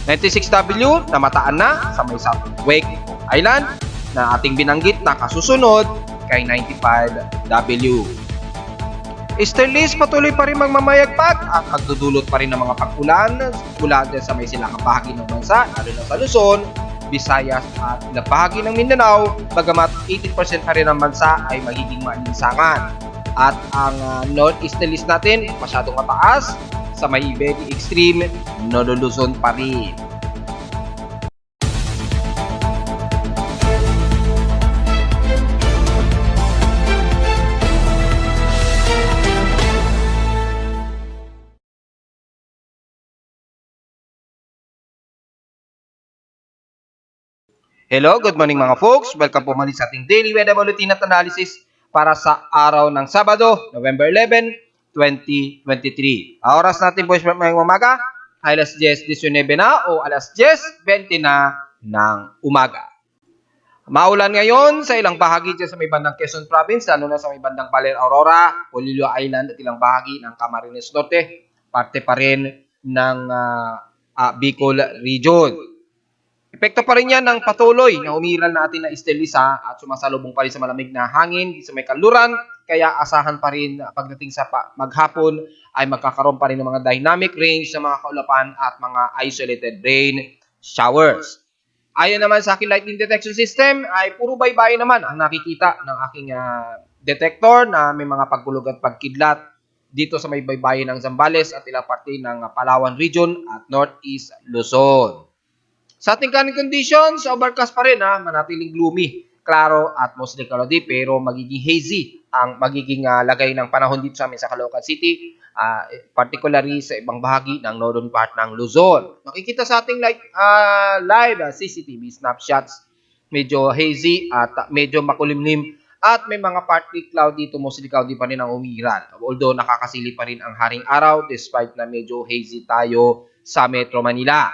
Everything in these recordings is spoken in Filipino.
96W na mataan na sa may South Wake Island na ating binanggit na kasusunod kay 95W. Easterlies patuloy pa rin magmamayagpag at magdudulot pa rin ng mga pag-ulan mula din sa may silangang bahagi ng bansa, lalo na sa Luzon, Visayas at ilang bahagi ng Mindanao, bagamat 80% pa rin ng bansa ay magiging maalinsangan. At ang northeasterlies natin masyadong mataas sa may very extreme Luzon pa rin. Hello, good morning mga folks. Welcome po muli sa ating Daily Weather Bulletin at Analysis para sa araw ng Sabado, November 11, 2023. Ang oras natin po ngayong umaga ay alas 10:19 na o alas 10:20 na ng umaga. Maulan ngayon sa ilang bahagi dyan sa may bandang Quezon Province, lalo na sa may bandang Baler Aurora, Polillo Island at ilang bahagi ng Camarines Norte, parte pa rin ng Bicol Region. Epekto pa rin yan ng patuloy na umiral natin na istelisa at sumasalubong pa rin sa malamig na hangin sa may kanluran. Kaya asahan pa rin pagdating sa maghapon ay magkakaroon pa rin ng mga dynamic range ng mga kaulapan at mga isolated rain showers. Ayon naman sa aking lightning detection system ay puro baybay naman ang nakikita ng aking detector na may mga pagbulog at pagkidlat dito sa may baybayin ng Zambales at ilang parte ng Palawan Region at Northeast Luzon. Sa ating current conditions, overcast pa rin manatiling gloomy, klaro at mostly cloudy pero magiging hazy ang magiging lagay ng panahon dito sa amin sa Caloocan City, particularly sa ibang bahagi ng northern part ng Luzon. Makikita sa ating live CCTV snapshots, medyo hazy at medyo makulimlim at may mga partly cloudy to mostly cloudy pa rin ang umiral. Although nakakasili pa rin ang haring araw despite na medyo hazy tayo sa Metro Manila.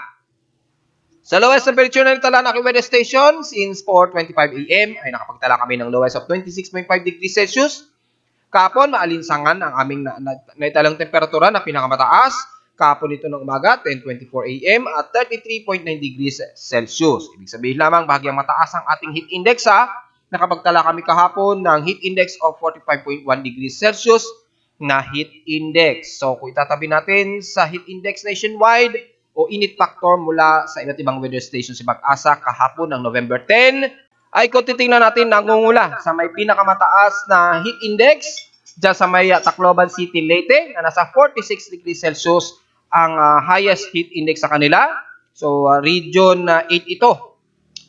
Sa lowest temperature na nagtala ng aking weather station since 4:25 AM ay nakapagtala kami ng lowest of 26.5 degrees Celsius. Kahapon, maalinsangan ang aming naitalang temperatura na pinakamataas. Kahapon ito ng umaga, 10:24 AM at 33.9 degrees Celsius. Ibig sabihin lamang, bahagyang mataas ang ating heat index Nakapagtala kami kahapon ng heat index of 45.1 degrees Celsius na heat index. So, kung itatabi natin sa heat index nationwide, o init factor mula sa iba't ibang weather station si Pag-asa kahapon ng November 10 ay kung titingnan natin nangungula sa may pinakamataas na heat index dyan sa may Tacloban City, Leyte na nasa 46 degrees Celsius ang highest heat index sa kanila. So region 8 ito.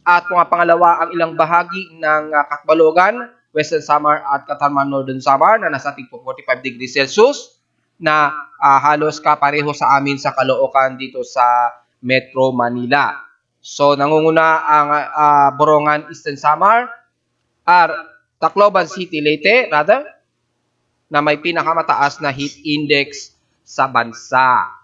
At kung pangalawa ang ilang bahagi ng Catbalogan, Western Samar at Catarman Northern Samar na nasa 45 degrees Celsius na halos kapareho sa amin sa Caloocan dito sa Metro Manila. So nangunguna ang Borongan Eastern Samar, Tacloban City, Leyte na may pinakamataas na heat index sa bansa.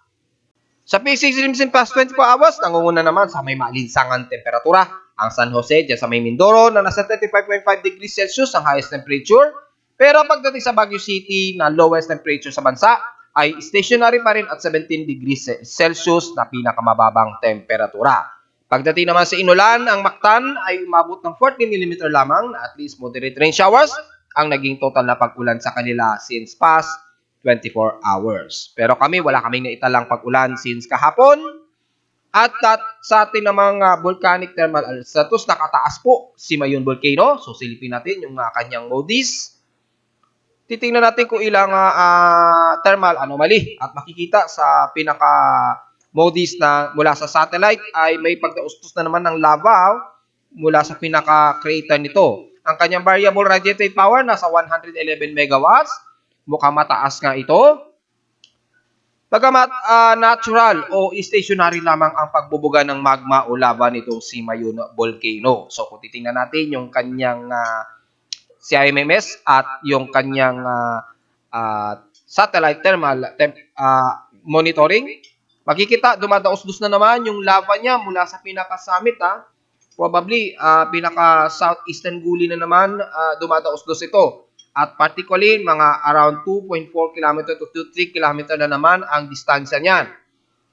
Sa P6 in past 24 hours, nangunguna naman sa may maalinsangan temperatura ang San Jose dyan sa may Mindoro na nasa 35.5 degrees Celsius ang highest temperature. Pero pagdating sa Baguio City na lowest temperature sa bansa ay stationary pa rin at 17 degrees Celsius na pinakamababang temperatura. Pagdating naman sa Inulan, ang Mactan ay umabot ng 40 mm lamang na at least moderate rain showers ang naging total na pag-ulan sa kanila since past 24 hours. Pero wala kaming naitalang pag-ulan since kahapon. At sa ating namang volcanic thermal status, nakataas po si Mayon Volcano. So silipin natin yung kanyang Moody's. Titingnan natin kung ilang thermal anomaly at makikita sa pinaka Moody's na mula sa satellite ay may pagdaustos na naman ng lava mula sa pinaka crater nito. Ang kanyang variable radiative power nasa 111 megawatts. Mukhang mataas nga ito. Bagamat natural o stationary lamang ang pagbubuga ng magma o lava nitong si Mayon Volcano. So kung titingnan natin yung kanyang CIMMS at yung kanyang satellite thermal monitoring, makikita dumadaos-dos na naman yung lava niya mula sa pinaka-summit. Probably pinaka-southeastern gully na naman dumadaos-dos ito. At particularly, mga around 2.4 km to 3 km na naman ang distansya niyan.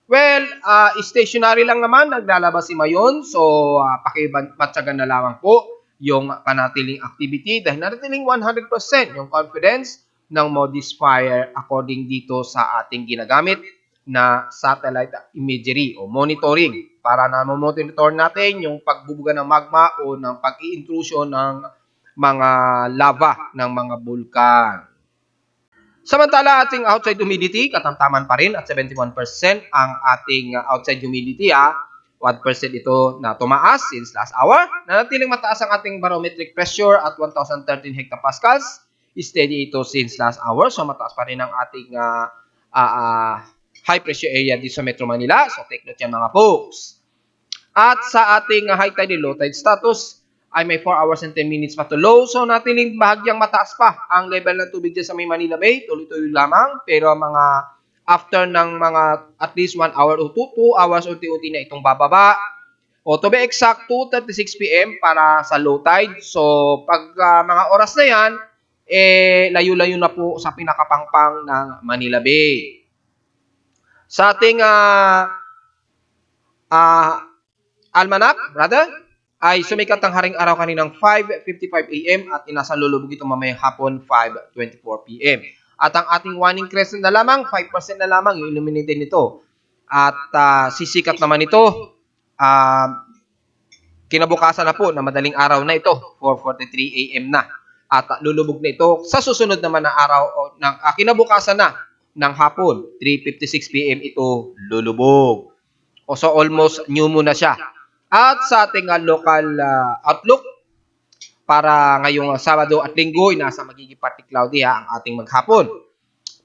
Well, stationary lang naman naglalabas si Mayon. So, pakimatsagan na lamang po yung panatiling activity dahil naratiling 100% yung confidence ng Modis Fire according dito sa ating ginagamit na satellite imagery o monitoring para na monitor natin yung pagbubuga ng magma o ng pag-i-intrusion ng mga lava ng mga bulkan. Samantala, ating outside humidity, katamtaman pa rin at 71% ang ating outside humidity. 1% ito na tumaas since last hour. Nanatiling mataas ang ating barometric pressure at 1,013 hectopascals. Steady ito since last hour. So, mataas pa rin ang ating high pressure area dito sa Metro Manila. So, take note yan mga folks. At sa ating high tide and low tide status, ay may 4 hours and 10 minutes pa to low. So, natiling bahagyang mataas pa ang level ng tubig dyan sa may Manila Bay. Tuloy-tuloy lamang. Pero mga after ng mga at least 1 hour o 2 hours, unti-unti na itong bababa. O to be exact, 2:36 p.m. para sa low tide. So, pag mga oras na yan, layo-layo na po sa pinakapangpang ng Manila Bay. Sa ating almanac, brother, ay sumikat ang haring araw kaninang 5:55 a.m. at inasalulubog ito mamayang hapon 5:24 p.m. At ang ating waning crescent na lamang, 5% na lamang yung illuminated nito. At sisikat naman ito, kinabukasan na po na madaling araw na ito, 4:43 a.m. na. At lulubog na ito sa susunod naman na araw, ng kinabukasan na ng hapon, 3:56 p.m. ito lulubog. O so almost new moon na siya. At sa ating local outlook, para ngayong Sabado at Linggo, nasa magiging partly cloudy ang ating maghapon.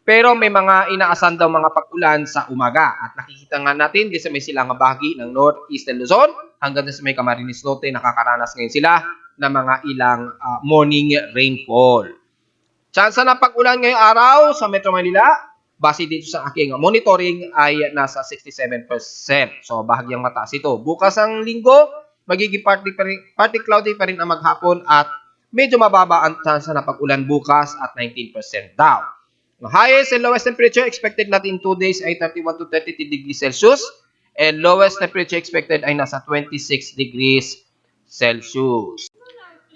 Pero may mga inaasahan daw mga pag-ulan sa umaga. At nakikita nga natin kasi may silangang bahagi ng Northeastern Luzon hanggang sa may Camarines Norte, nakakaranas ngayon sila ng mga ilang morning rainfall. Chance na pag-ulan ngayong araw sa Metro Manila, base dito sa aking monitoring ay nasa 67%. So bahagyang mataas ito. Bukas ang Linggo, magiging partly cloudy pa rin ang maghapon at medyo mababa ang chance na pag-ulan bukas at 19% daw. The highest and lowest temperature expected natin in 2 days ay 31 to 33 degrees Celsius and lowest temperature expected ay nasa 26 degrees Celsius.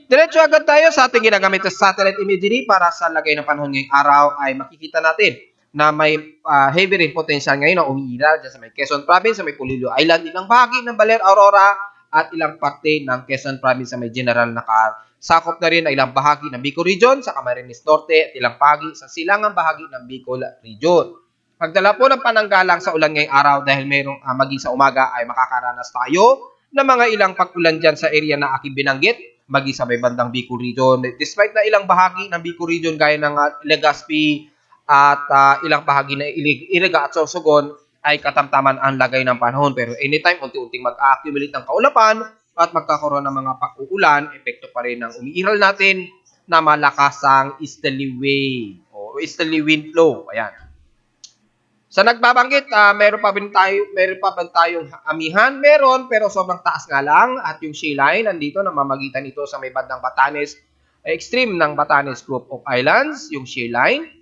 Diretso agad tayo sa ating ginagamit na satellite imagery para sa lagay ng panahon ngayong araw ay makikita natin na may heavy rain potential ngayon na umiiral dyan sa may Quezon Province, sa may Pulilo Island, ilang bahagi ng Baler Aurora at ilang parte ng Quezon Province sa may General Nakar. Sakop na rin ang ilang bahagi ng Bicol Region sa Camarines Norte at ilang bahagi sa silangang bahagi ng Bicol Region. Pagdala po ng pananggalang sa ulan ngayong araw dahil mayroong maging sa umaga ay makakaranas tayo ng mga ilang pag-ulan dyan sa area na aking binanggit, maging sa may bandang Bicol Region. Despite na ilang bahagi ng Bicol Region gaya ng Legazpi at ilang bahagi na Iriga at Sorsogon ay katamtaman ang lagay ng panahon. Pero anytime, unti-unting mag-accumulate ng kaulapan at magkakaroon ng mga pag-uulan, epekto pa rin ng umiiral natin na malakasang easterly wave o easterly wind flow. Ayan. Sa nagbabanggit, meron pa ba tayong amihan? Meron, pero sobrang taas nga lang. At yung shea line, nandito, namamagitan ito sa may bandang Batanes, extreme ng Batanes Group of Islands, yung shea line.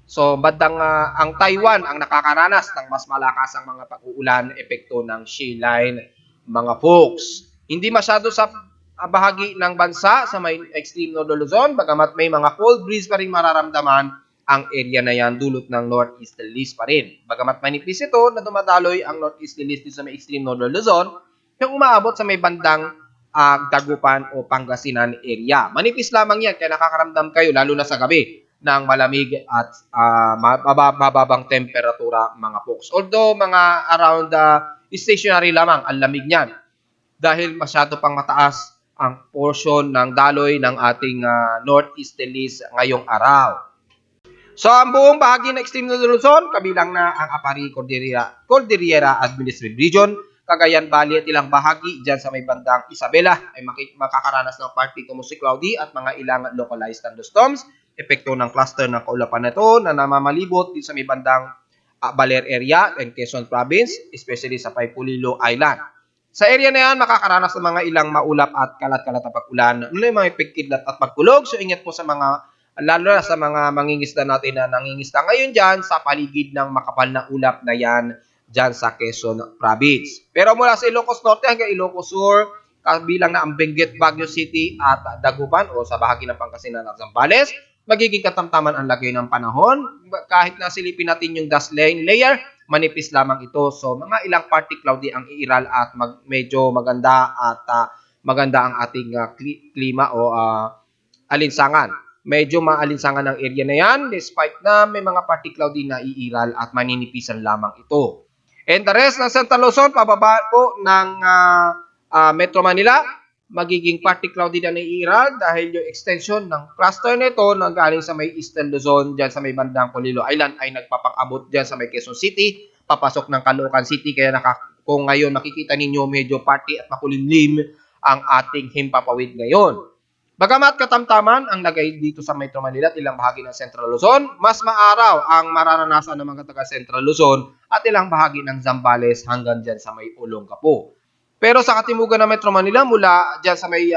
So, bandang ang Taiwan ang nakakaranas ng mas malakasang mga pag-uulan epekto ng shea line, mga folks. Hindi masyado sa bahagi ng bansa sa may extreme Northern Luzon, bagamat may mga cold breeze pa rin mararamdaman ang area na yan dulot ng northeasterlies pa rin. Bagamat manipis ito na dumadaloy ang northeasterlies sa may extreme Northern Luzon, yung umaabot sa may bandang Dagupan o Pangasinan area. Manipis lamang yan, kaya nakakaramdam kayo lalo na sa gabi ng malamig at mababang temperatura mga folks. Although mga around stationary lamang ang lamig niyan dahil masyado pang mataas ang portion ng daloy ng ating northeasterlies ngayong araw. So ang buong bahagi ng extreme Northern Luzon, kabilang na ang Apari Cordillera Administrative Region, Cagayan Valley at ilang bahagi dyan sa may bandang Isabela ay makakaranas ng partly to mostly cloudy at mga ilang localized thunderstorms. Epekto ng cluster ng kaulapan na ito na namamalibot din sa may bandang Baler area and Quezon Province, especially sa Pulilo Island. Sa area na yan, makakaranas ng mga ilang maulap at kalat-kalat na pag-ulan. Ano yung mga pagkidlat at pagkulog? So ingat po sa mga, lalo na sa mga mangingisda natin na nangingisda ngayon dyan sa paligid ng makapal na ulap na yan dyan sa Quezon Province. Pero mula sa Ilocos Norte hanggang Ilocos Sur, kabilang na ang Benguet, Baguio City at Dagupan o sa bahagi ng Pangasinan at Zambales, magiging katamtaman ang lagay ng panahon. Kahit na silipin natin yung dust layer, manipis lamang ito. So mga ilang partly cloudy ang iiral at medyo maganda at maganda ang ating klima o alinsangan. Medyo maalinsangan ang area na yan despite na may mga partly cloudy na iiral at maninipisan lamang ito. And the rest ng Central Luzon, pababa po ng Metro Manila, magiging partly cloudy na iiral dahil yung extension ng cluster nito na galing sa may Eastern Luzon, dyan sa may bandang Polillo Island ay nagpapang-abot dyan sa may Quezon City, papasok ng Caloocan City, kaya kung ngayon makikita ninyo medyo partly at makulimlim ang ating himpapawid ngayon. Bagamat katamtaman ang lagay dito sa Metro Manila at ilang bahagi ng Central Luzon, mas maaraw ang mararanasan ng mga taga Central Luzon at ilang bahagi ng Zambales hanggang dyan sa may Olongapo. Pero sa katimugan ng Metro Manila, mula dyan sa may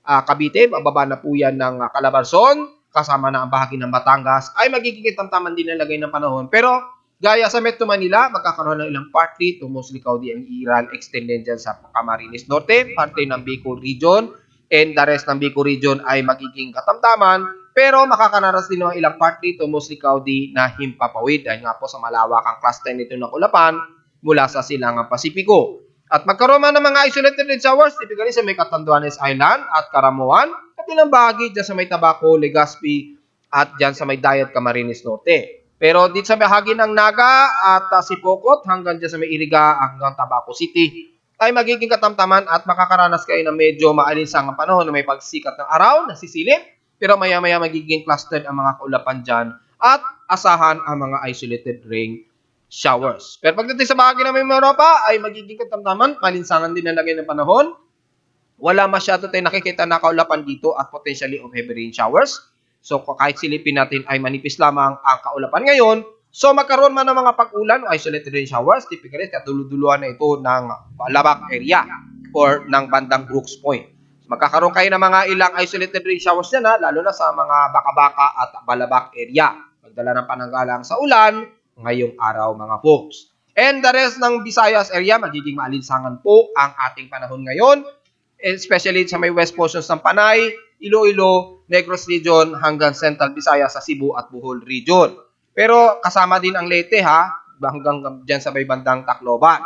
Cavite, bababa na po yan ng Calabarzon, kasama na ang bahagi ng Batangas, ay magiging katamtaman din ang lagay ng panahon. Pero gaya sa Metro Manila, magkakaroon ng ilang partly to mostly cloudy ang iiral extended dyan sa Camarines Norte, parte ng Bicol Region, and the rest ng Bicol Region ay magiging katamtaman, pero makakaranas din ng ilang partly to mostly cloudy na himpapawid dahil nga po sa malawakang cluster nito ng Ulapan mula sa Silangang Pasipiko. At magkaroon man ng mga isolated rain showers, typically sa may Catanduanes Island at Caramuan, at ilang bahagi dyan sa may Tabaco, Legazpi, at dyan sa may Dayat, Camarines Norte. Pero dito sa bahagi ng Naga at Sipokot, hanggang dyan sa may Iriga, hanggang Tabaco City, ay magiging katamtaman at makakaranas kayo ng medyo maalinsangang panahon na may pagsikat ng araw, nasisilip, pero maya-maya magiging clustered ang mga kaulapan dyan at asahan ang mga isolated rain showers. Pero pagdating sa bahagi ng Europa ay magiging katamtaman, malinsangan din ang lagay ng panahon. Wala masyado tayong nakikita na kaulapan dito at potentially of heavy rain showers. So kahit silipin natin ay manipis lamang ang kaulapan ngayon. So magkaroon man ng mga pag-ulan o isolated rain showers, typically katuluduluan na ito ng Labac area or ng bandang Brooks Point. So, magkakaroon kayo ng mga ilang isolated rain showers dyan, lalo na sa mga Baka-Baka at Balabac area. Magdala ng pananggalang sa ulan ngayong araw mga folks. And the rest ng Visayas area, magiging maalinsangan po ang ating panahon ngayon, especially sa may west portions ng Panay, Iloilo, Negros Region hanggang Central Visayas sa Cebu at Bohol Region. Pero kasama din ang Leyte hanggang dyan sa may bandang Tacloban.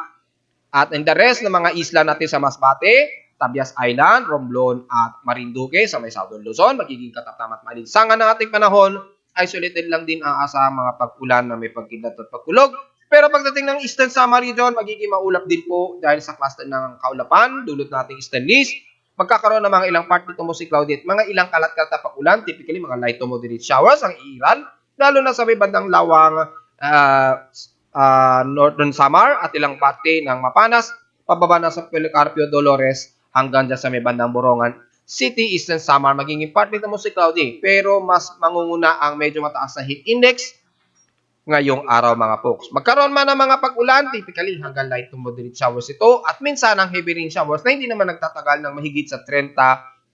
At in the rest ng mga isla natin sa Masbate, Tabias Island, Romblon at Marinduque sa may Southern Luzon, magiging katamtaman at malinsangan ng ating panahon. Isolated lang din ang asa mga pag-ulan na may pagkidlat at pagkulog. Pero pagdating ng Eastern Samar Region, magiging maulap din po dahil sa cluster ng kaulapan, dulot nating Eastern List. Magkakaroon ng mga ilang partly to mostly cloudy at mga ilang kalat-kalat na pag-ulan, typically mga light to moderate showers ang iiral, lalo na sa may bandang Lawang, Northern Samar at ilang parte ng Mapanas, pababa na sa Policarpio, Dolores, hanggang dyan sa may bandang Borongan City, Eastern Samar, magiging partly to mostly cloudy, pero mas mangunguna ang medyo mataas na heat index ngayong araw mga folks. Magkaroon man ng mga pag-ulan, typically hanggang light to moderate showers ito, at minsan ang heavy rain showers na hindi naman nagtatagal ng mahigit sa 30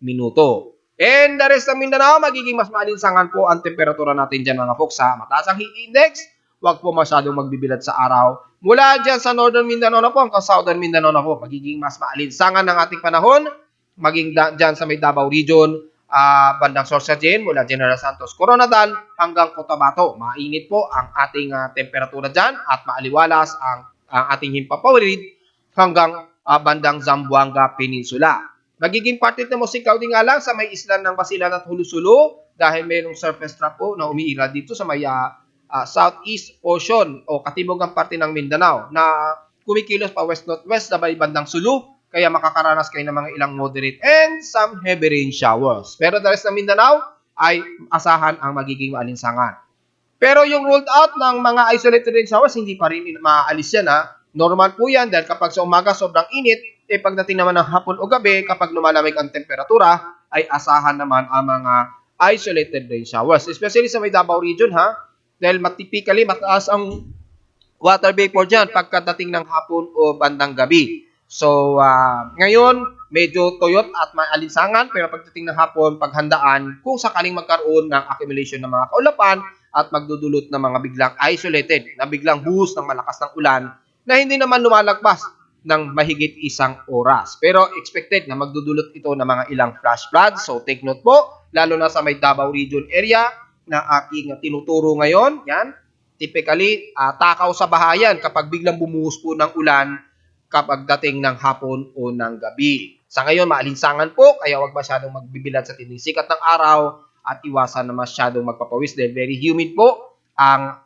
minuto. And the rest ng Mindanao, magiging mas maalinsangan po ang temperatura natin dyan mga folks. Mataas ang heat index, huwag po masyadong magbibilad sa araw. Mula dyan sa Northern Mindanao na po hanggang Southern Mindanao na po, magiging mas maalinsangan ng ating panahon, maging dyan sa may Davao Region, bandang Sorsogen, mula General Santos Coronadal hanggang Cotabato. Mainit po ang ating temperatura dyan at maaliwalas ang ating himpapawid hanggang bandang Zamboanga Peninsula. Magiging parte na mostly cloudy nga lang sa may isla ng Basilan at Hulusulu dahil mayroong surface trap po na umiiral dito sa may southeast portion o katimugang parte ng Mindanao na kumikilos pa west-northwest sa may bandang Sulu. Kaya makakaranas kayo ng mga ilang moderate and some heavy rain showers. Pero the rest ng Mindanao ay asahan ang magiging maalinsangan. Pero yung ruled out ng mga isolated rain showers, hindi pa rin maalis yan Normal po yan dahil kapag sa umaga sobrang init, pagdating naman ng hapon o gabi, kapag lumalamig ang temperatura, ay asahan naman ang mga isolated rain showers. Especially sa may Davao Region dahil typically mataas ang water vapor dyan pagkadating ng hapon o bandang gabi. So, ngayon, medyo tuyot at maalinsangan, pero pagdating ng hapon, paghandaan, kung sakaling magkaroon ng accumulation ng mga kaulapan at magdudulot ng mga biglang isolated, na biglang buhos ng malakas ng ulan, na hindi naman lumalagpas ng mahigit isang oras. Pero expected na magdudulot ito ng mga ilang flash floods. So take note po, lalo na sa may Davao Region area na aking tinuturo ngayon. Yan, typically, takaw sa bahayan kapag biglang bumuhos po ng ulan kapag dating ng hapon o ng gabi. Sa ngayon, maalinsangan po, kaya huwag masyadong magbibilad sa tinding sikat ng araw at iwasan na masyadong magpapawis dahil very humid po ang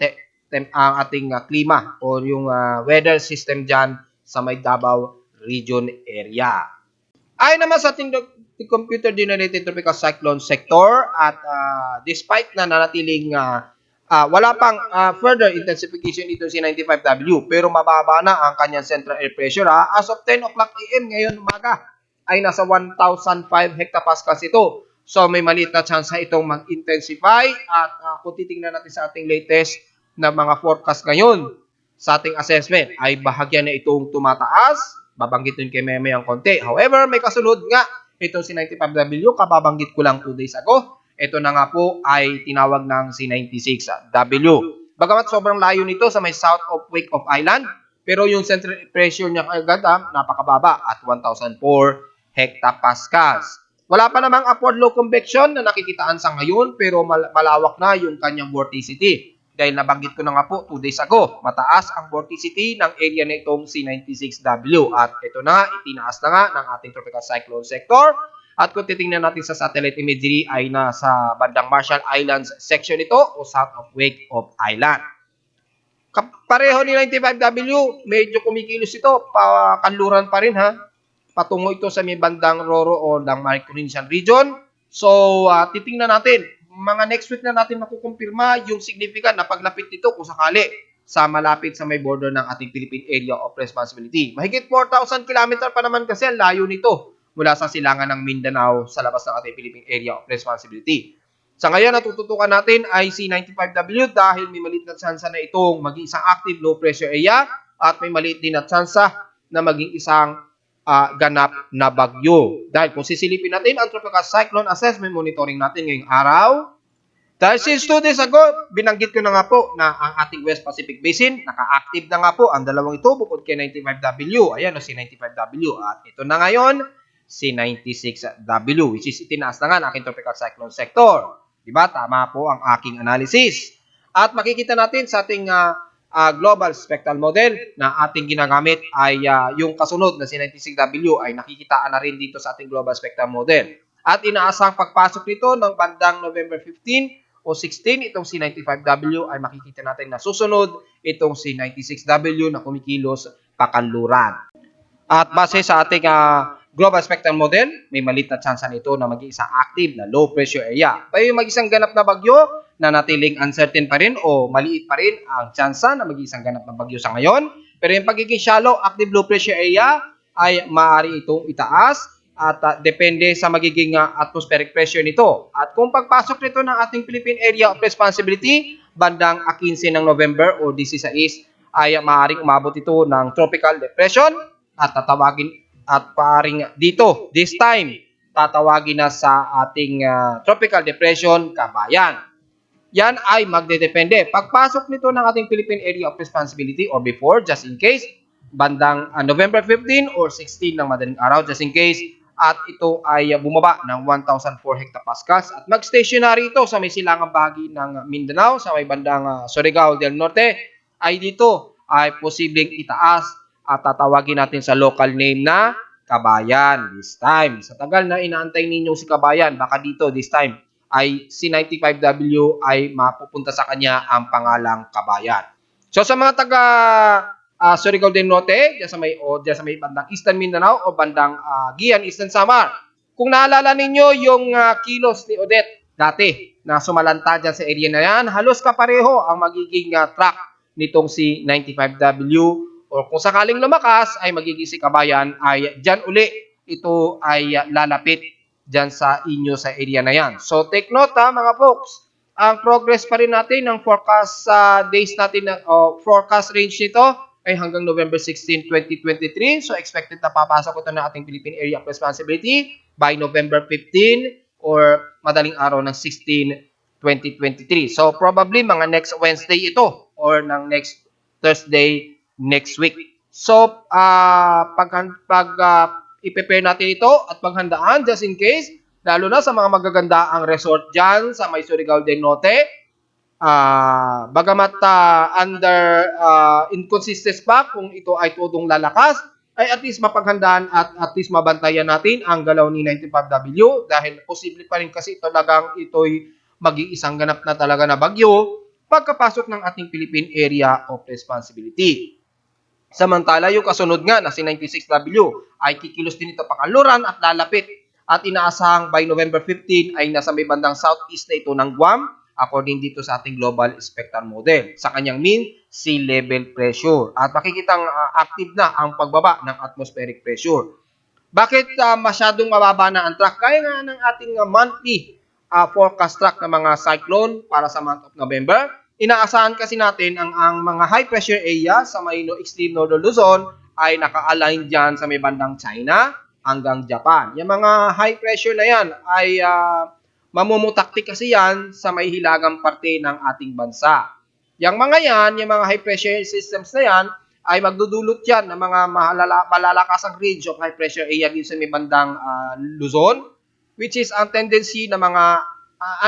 ating klima o yung weather system dyan sa may Davao Region area. Ayon naman sa ating computer-generated tropical cyclone sector at despite na nanatiling wala pang further intensification ito si 95W pero mababa na ang kanyang central air pressure as of 10 o'clock AM ngayon umaga ay nasa 1,005 hectopascals ito. So may maliit na chance itong mag-intensify at kung titingnan natin sa ating latest na mga forecast ngayon sa ating assessment ay bahagya na itong tumataas. Babanggit din kay Meme ang konti. However, may kasunod nga ito si 95W, kababanggit ko lang 2 days ago. Ito na nga po ay tinawag ng si 96W. Bagamat sobrang layo nito sa may south of Wake of Island, pero yung central pressure niya agad napakababa at 1,004 hectopascals. Wala pa namang upward low convection na nakikitaan sa ngayon pero malawak na yung kanyang vorticity. Dahil nabanggit ko na nga po 2 days ago, mataas ang vorticity ng area na itong si 96W. At ito na, itinaas na nga ng ating tropical cyclone sector. At kung titingnan natin sa satellite imagery ay nasa bandang Marshall Islands section ito o south of Wake of Island. Pareho ni 95W, medyo kumikilos ito, kanluran pa rin patungo ito sa may bandang Roro o ng Maricunician region. So, titingnan natin. Mga next week na natin makukumpirma yung significant na paglapit nito kung sakali sa malapit sa may border ng ating Philippine Area of Responsibility. Mahigit 4,000 km pa naman kasi ang layo nito mula sa silangan ng Mindanao sa labas ng ating Philippine Area of Responsibility. Sa ngayon, natututukan natin ay si 95W dahil may maliit na tsansa na itong maging isang active low pressure area at may maliit din na tsansa na maging isang ganap na bagyo. Dahil kung sisilipin natin ang tropical cyclone assessment monitoring natin ngayong araw, dahil since 2 days ago, binanggit ko na nga po na ang ating West Pacific Basin, naka-active na nga po ang dalawang ito bukod kay 95W. Ayan, si 95W. At ito na ngayon, si 96W, which is itinaas na nga ng aking tropical cyclone sector. Diba? Tama po ang aking analysis. At makikita natin sa ating global spectral model na ating ginagamit ay yung kasunod na si 96W ay nakikitaan na rin dito sa ating global spectral model. At inaasang pagpasok nito ng bandang November 15 o 16, itong si 95W ay makikita natin na susunod itong si 96W na kumikilos pakanluran. At base sa ating global spectral model, may maliit na tsansa nito na maging isang active na low pressure area. Pero yung mag-isang ganap na bagyo na natiling uncertain pa rin o maliit pa rin ang tsansa na maging isang ganap na bagyo sa ngayon. Pero yung pagiging shallow active low pressure area ay maaari itong itaas at depende sa magiging atmospheric pressure nito. At kung pagpasok nito ng ating Philippine Area of Responsibility, bandang 15 ng November o 16 ay maaaring umabot ito ng tropical depression at tatawagin at paring dito, this time, tatawagin na sa ating tropical depression, Kabayan. Yan ay magdedepende. Pagpasok nito ng ating Philippine Area of Responsibility or before, just in case, bandang November 15 or 16 ng madaling araw, just in case, at ito ay bumaba ng 1,004 hectopascals at mag-stationary ito sa may silangang bahagi ng Mindanao, sa may bandang Surigao del Norte, ay dito ay posibleng itaas at tatawagin natin sa local name na Kabayan this time. Sa tagal na inaantay ninyo si Kabayan, baka dito this time ay si 95W ay mapupunta sa kanya ang pangalang Kabayan. So sa mga taga Surigao del Norte, diyan sa may bandang Eastern Mindanao o bandang Gian, Eastern Samar. Kung naalala ninyo yung kilos ni Odette dati na sumalanta dyan sa area na yan, halos kapareho ang magiging track nitong si 95W o kung sakaling lumakas ay magiging si Kabayan ay dyan uli ito ay lalapit dyan sa inyo sa area na yan. So take note mga folks, ang progress pa rin natin ng forecast days natin forecast range nito ay hanggang November 16, 2023. So expected na papasok ito ng ating Philippine Area of Responsibility by November 15 or madaling araw ng 16, 2023. So probably mga next Wednesday ito or ng next Thursday next week. So, i-prepare natin ito at paghandaan just in case, lalo na sa mga magaganda ang resort dyan sa may Surigao del Norte. Bagamat under inconsistent pa kung ito ay tudong lalakas, ay at least mapaghandaan at least mabantayan natin ang galaw ni 95W dahil posible pa rin kasi talagang ito'y mag-iisang ganap na talaga na bagyo pagkapasok ng ating Philippine Area of Responsibility. Samantala, yung kasunod nga na si 96W ay kikilos din ito pakanluran at lalapit at inaasahang by November 15 ay nasa may bandang southeast na ito ng Guam according dito sa ating global spectral model sa kanyang mean sea level pressure at makikitang active na ang pagbaba ng atmospheric pressure. Bakit masyadong mababa na ang track? Kaya nga ng ating monthly forecast track ng mga cyclone para sa month of November. Inaasahan kasi natin ang mga high pressure area sa may extreme northern Luzon ay naka-align dyan sa may bandang China hanggang Japan. Yung mga high pressure na yan ay mamumutaktik kasi yan sa may hilagang parte ng ating bansa. Yung mga yan, yung mga high pressure systems na yan, ay magdudulot yan ng mga malalakasang range of high pressure area dito sa may bandang Luzon, which is ang tendency ng mga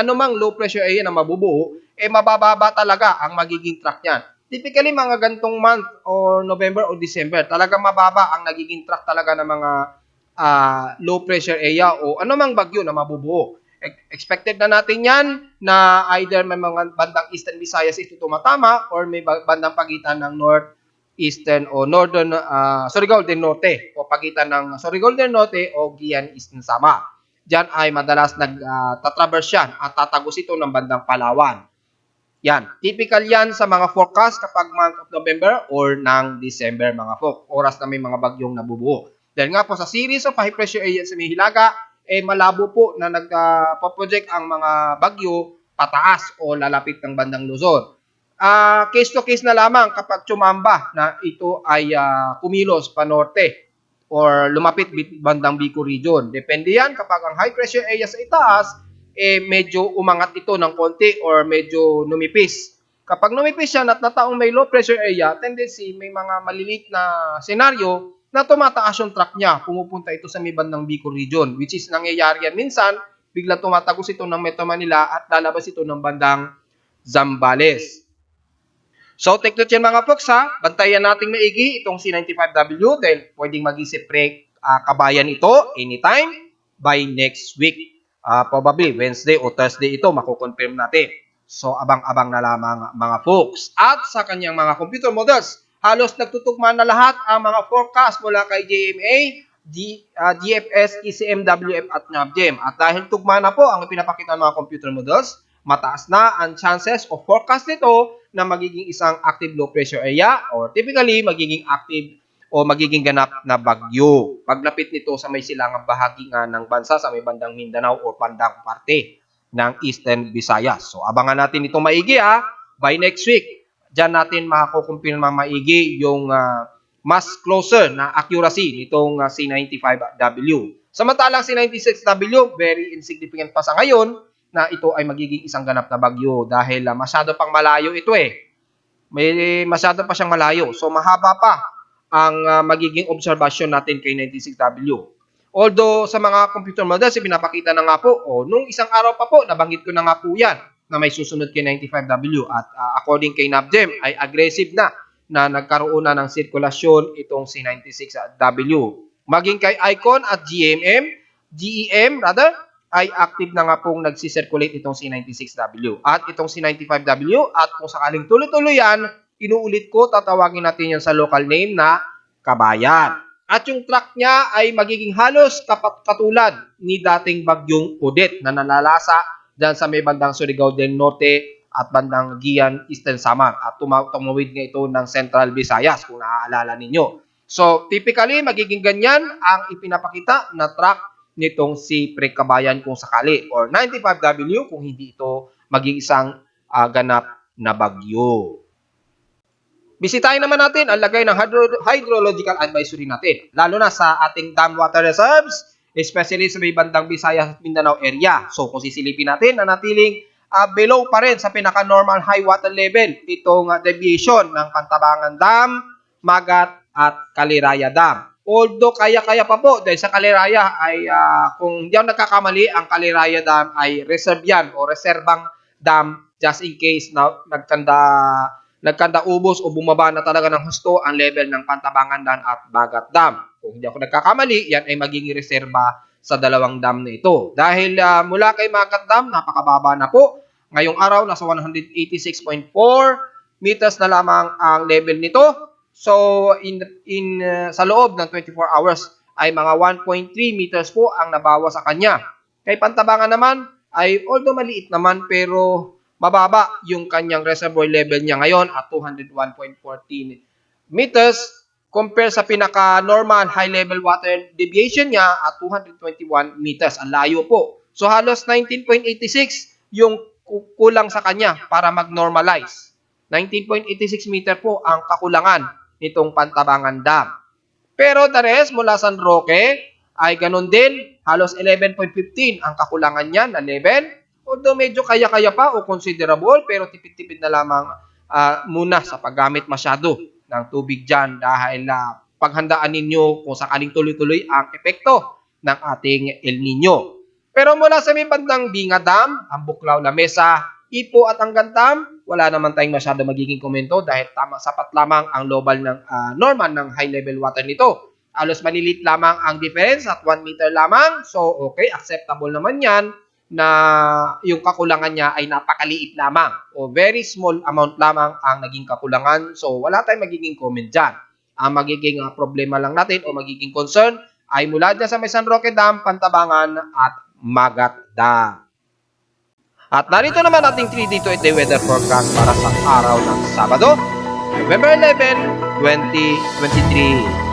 anumang low pressure area na mabubuo, mabababa talaga ang magiging track niyan. Typically, mga gantong month o November o December, talagang mababa ang nagiging track talaga ng mga low pressure area o anumang bagyo na mabubuo. Expected na natin yan na either may mga bandang Eastern Visayas ito tumatama or may bandang pagitan ng Northeastern o Northern Surigao del Norte o pagitan ng Surigao del Norte o Guian Eastern Samar. Diyan ay madalas nagtatraverse yan at tatagos ito ng bandang Palawan. Yan. Typical yan sa mga forecast kapag month of November or ng December mga folk. Oras na may mga bagyong nabubuo. Dahil nga po sa series of high pressure areas sa may hilaga, malabo po na nagpo-project ang mga bagyo pataas o lalapit ng bandang Luzon. Case to case na lamang kapag tsumamba na ito ay kumilos pa norte or lumapit bandang Bicol region. Depende yan kapag ang high pressure area sa itaas, medyo umangat ito ng konti or medyo numipis. Kapag numipis yan at nataong may low pressure area, tendency may mga maliliit na senaryo na tumataas yung track niya. Pumupunta ito sa may bandang Bicol region, which is nangyayari yan minsan, bigla tumatagos ito ng Metro Manila at lalabas ito ng bandang Zambales. So, take note yan mga folks ha. Bantayan natin maigi itong C95W dahil pwedeng mag-isip kabayan ito anytime by next week. Probably Wednesday o Thursday ito makukonfirm natin. So, abang-abang na lamang mga folks. At sa kanyang mga computer models, halos nagtutugma na lahat ang mga forecast mula kay JMA, GFS, ECM, WF at NABGEM. At dahil tugma na po ang ipinapakita ng mga computer models, mataas na ang chances of forecast nito na magiging isang active low pressure area or typically magiging active o magiging ganap na bagyo. Paglapit nito sa may silangang bahagi nga ng bansa sa may bandang Mindanao o bandang parte ng Eastern Visayas. So abangan natin itong maigi by next week. Diyan natin makukumpirma maigi yung mas closer na accuracy nitong C95W. Samantalang C96W, very insignificant pa sa ngayon na ito ay magiging isang ganap na bagyo dahil masyado pang malayo ito May masyado pa siyang malayo. So mahaba pa ang magiging observation natin kay 96W. Although sa mga computer models, pinapakita na nga po, nung isang araw pa po, nabanggit ko na nga po yan na may susunod kay 95W at according kay NABGEM ay aggressive na nagkaroon na ng sirkulasyon itong si 96W. Maging kay ICON at GEM ay active na nga pong nagsisirculate itong C96W. At itong C95W at kung sakaling tuloy-tuloy yan, inuulit ko, tatawagin natin yan sa local name na Kabayan. At yung track niya ay magiging halos katulad ni dating bagyong Odette na nalalasa dyan sa may bandang Surigao del Norte at bandang Guian Eastern Samar. At tumawid nga ito ng Central Visayas kung naaalala ninyo. So typically magiging ganyan ang ipinapakita na track nitong si Kabayan kung sakali or 95W kung hindi ito maging isang ganap na bagyo. Bisitahin naman natin ang lagay ng hydrological advisory natin, lalo na sa ating dam water reserves, especially sa may bandang Visayas at Mindanao area. So kung sisilipin natin, nanatiling below pa rin sa pinaka-normal high water level itong deviation ng Pantabangan Dam, Magat at Caliraya Dam. Although kaya-kaya pa po dahil sa Caliraya ay kung hindi ako nagkakamali, ang Caliraya Dam ay reserve yan o reserbang dam just in case na nagkanda ubos o bumaba na talaga ng husto ang level ng Pantabangan Dam at Bagat Dam. Kung hindi ako nagkakamali, yan ay magiging reserba sa dalawang dam na ito. Dahil mula kay Bagat Dam, napakababa na po. Ngayong araw, nasa 186.4 meters na lamang ang level nito. So, sa loob ng 24 hours ay mga 1.3 meters po ang nabawa sa kanya. Kay Pantabangan naman ay although maliit naman pero mababa yung kanyang reservoir level niya ngayon at 201.14 meters compare sa pinaka-normal high level water deviation niya at 221 meters. Ang layo po. So, halos 19.86 yung kulang sa kanya para mag-normalize. 19.86 meter po ang kakulangan nitong Pantabangan Dam. Pero the rest mula San Roque ay ganun din, halos 11.15 ang kakulangan niya na level. Although medyo kaya-kaya pa o considerable, pero tipid-tipid na lamang muna sa paggamit masyado ng tubig dyan dahil paghandaan ninyo kung sakaling tuloy-tuloy ang epekto ng ating El Nino. Pero mula sa may bandang Binga Dam, ang Buklaw, Lamesa, Ipo at Angan Dam, wala naman tayong masyado magiging komento dahil sapat lamang ang global ng normal ng high level water nito. Alos malilit lamang ang difference at 1 meter lamang. So, okay, acceptable naman yan na yung kakulangan niya ay napakaliit lamang o very small amount lamang ang naging kakulangan. So, wala tayong magiging comment dyan. Ang magiging problema lang natin o magiging concern ay mula dyan sa may San Roque Dam, Pantabangan at Magat Dam. At narito naman ating 3D to 8 day weather forecast para sa araw ng Sabado, November 11, 2023.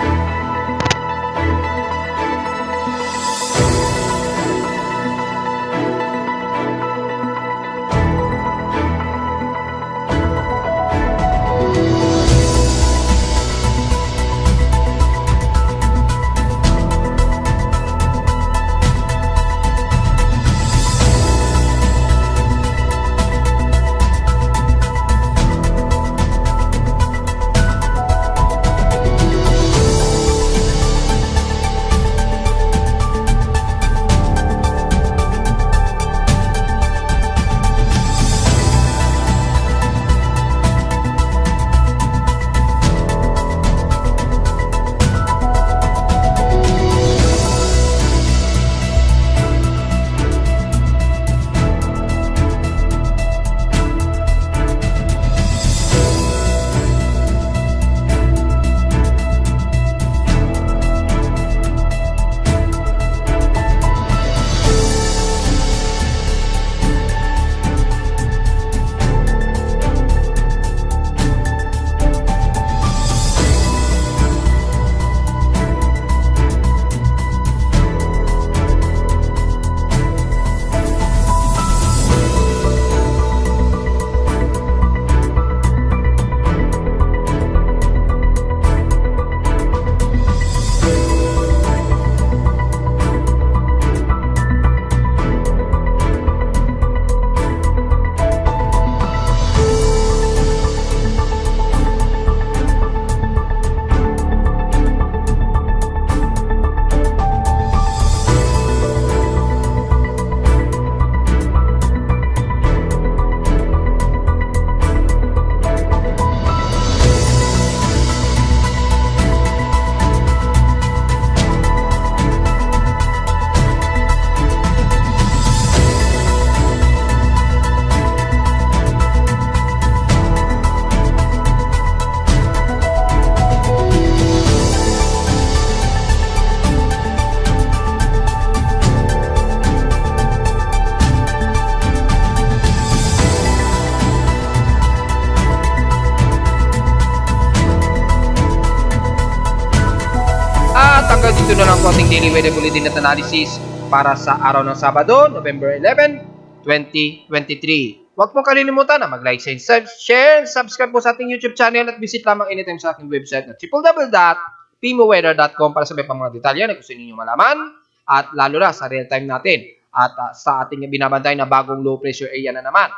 Dito na lang po ating daily weather bulletin at analysis para sa araw ng Sabado, November 11, 2023. Huwag po kalilimutan na mag-like, share, and subscribe po sa ating YouTube channel at visit lamang anytime sa aking website na www.pimoweather.com para sa may pang mga detalye na gusto niyo malaman at lalo na sa real time natin at sa ating binabantay na bagong low pressure area na naman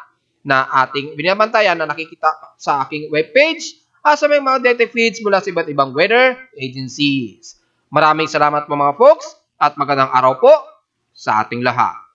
na ating binabantayan na nakikita sa aking webpage sa may mga data feeds mula sa iba't ibang weather agencies. Maraming salamat po mga folks at magandang araw po sa ating lahat.